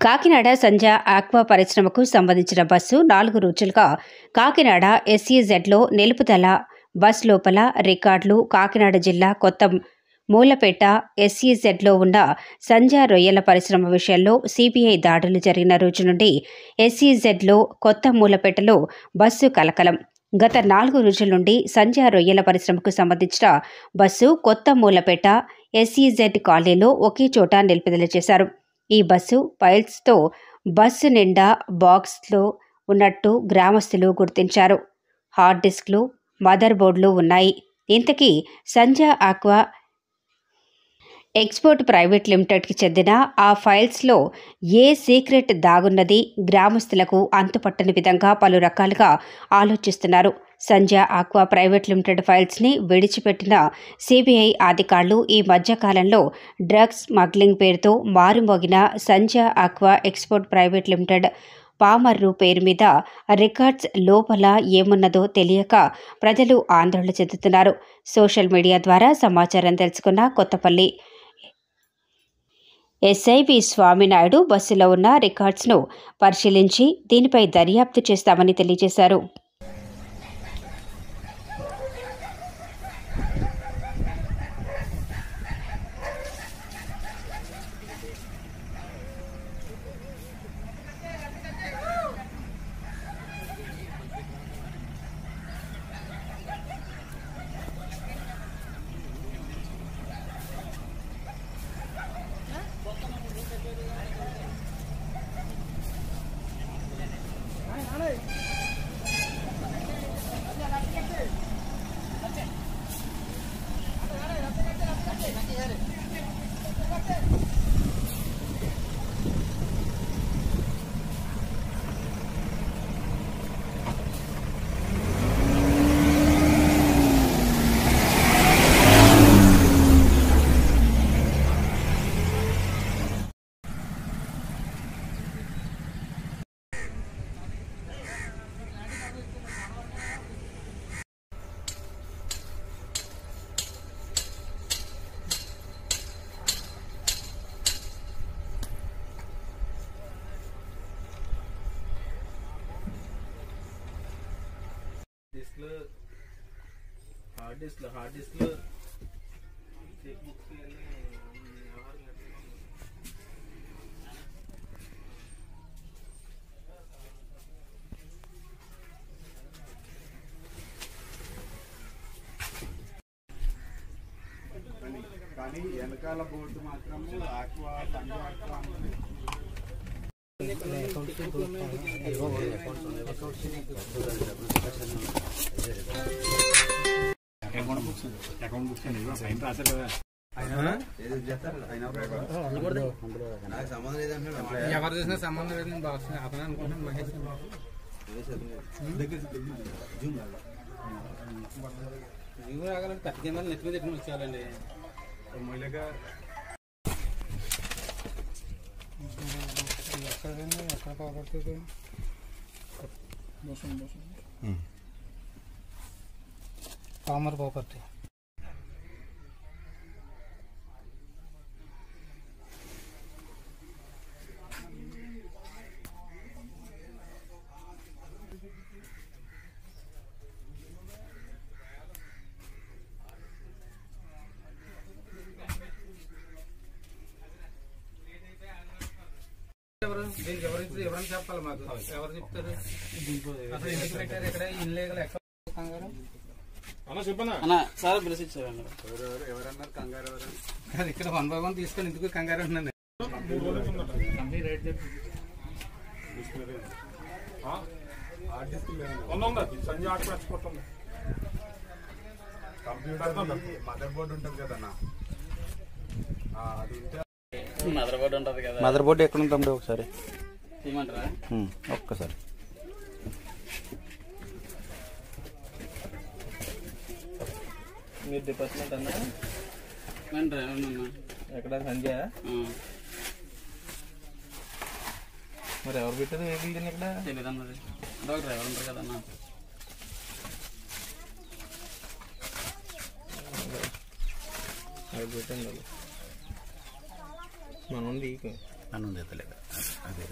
కాకినాడ సంజ ఆక్వా పరిశ్రమకు సంబంధించిన బస్సు 4 రోజులుగా కాకినాడ ఎస్ఈజెడ్లో నిలుపుదల. బస్ లోపల రికార్డులు. కాకినాడ జిల్లా కొత్త మూలపేట ఎస్ఈజెడ్లో ఉన్న సంజ రొయ్యల పరిశ్రమ విషయంలో సిబిఐ దాడులు జరిగిన రోజు నుండి ఎస్ఈజెడ్లో కొత్త మూలపేటలో బస్సు కలకలం. గత 4 రోజుల నుండి సంజ రొయ్యల పరిశ్రమకు సంబంధించిన బస్సు కొత్త మూలపేట ఎస్ఈజెడ్ కాలనీలో ఒకే చోట నిలుపుదల చేశారు. ఈ బస్సు ఫైల్స్తో బస్సు నిండా బాక్స్లో ఉన్నట్టు గ్రామస్తులు గుర్తించారు. హార్డ్ డిస్క్లు, మదర్ బోర్డులు ఉన్నాయి. ఇంతకీ సంజ ఆక్వా ఎక్స్పోర్ట్ ప్రైవేట్ లిమిటెడ్కి చెందిన ఆ ఫైల్స్లో ఏ సీక్రెట్ దాగున్నది? గ్రామస్తులకు అంతుపట్టని విధంగా పలు రకాలుగా ఆలోచిస్తున్నారు. సంజ ఆక్వా ప్రైవేట్ లిమిటెడ్ ఫైల్స్ని విడిచిపెట్టిన సిబిఐ అధికారులు ఈ మధ్యకాలంలో డ్రగ్స్ స్మగ్లింగ్ పేరుతో మారుమోగిన Sanja aqua export private limited Pamarru పేరు మీద రికార్డ్స్ లోపల ఏమున్నదో తెలియక ప్రజలు ఆందోళన చెందుతున్నారు. సోషల్ మీడియా ద్వారా సమాచారం తెలుసుకున్న కొత్తపల్లి ఎస్ఐ వి స్వామినాయుడు బస్సులో ఉన్న రికార్డ్స్ను పరిశీలించి దీనిపై దర్యాప్తు చేస్తామని తెలియజేశారు. హార్డ్ డిస్క్లు కానీ వెనకాల బోర్డు మాత్రం ఆక్వా సంజ ఆక్వా అకౌంట్ బుక్స్ అండి సైన్ రాశారు కదా. ఎవరు చేసినా సంబంధం లేదు. నేను బాక్స్ అతనే అనుకుంటున్నాను. మహేష్ జీవో రాగాలంటే పెద్ద కెమెరా నెత్తి మీద ఎట్టుకుని వచ్చేయాలండి. ఎక్కడ పోగొడుతుంది పామర్ ప్రాపర్టీ. ఎవరైనా చెప్పాలి మాకు. ఎవరు చెప్తారు? అసలు ఎందుకు పెట్టారు ఇక్కడ? ఇన్లీగల్ ఎక్కడ కంగారు సార్ బ్రష్ ఇచ్చారండి. ఎవరన్నారు కంగారు? అది ఇక్కడ 1 by 1 తీసుకొని ఎందుకు కంగారు అంటున్నాను. మదర్ బోర్డు ఉంటుంది కదన్నా, అది ఉంటే మదర్ బోర్డు ఉంటుంది కదా. మదర్ బోర్డు ఎక్కడ ఉంటుంది ఒకసారి ఏమంటారా? ఒక్కసారి మీరు డిపార్ట్మెంట్ అన్నా? నేను డ్రైవర్ అన్నా. ఎక్కడ సంజయ్? మరి ఎవరు పెట్టారు వెహికల్ దీన్ని ఇక్కడ? తెలీదు అన్నది. ఒక డ్రైవర్ ఉంటారు కదన్నా. అది పెట్టండి. మనం నన్ను ఎత్తలేదు అదే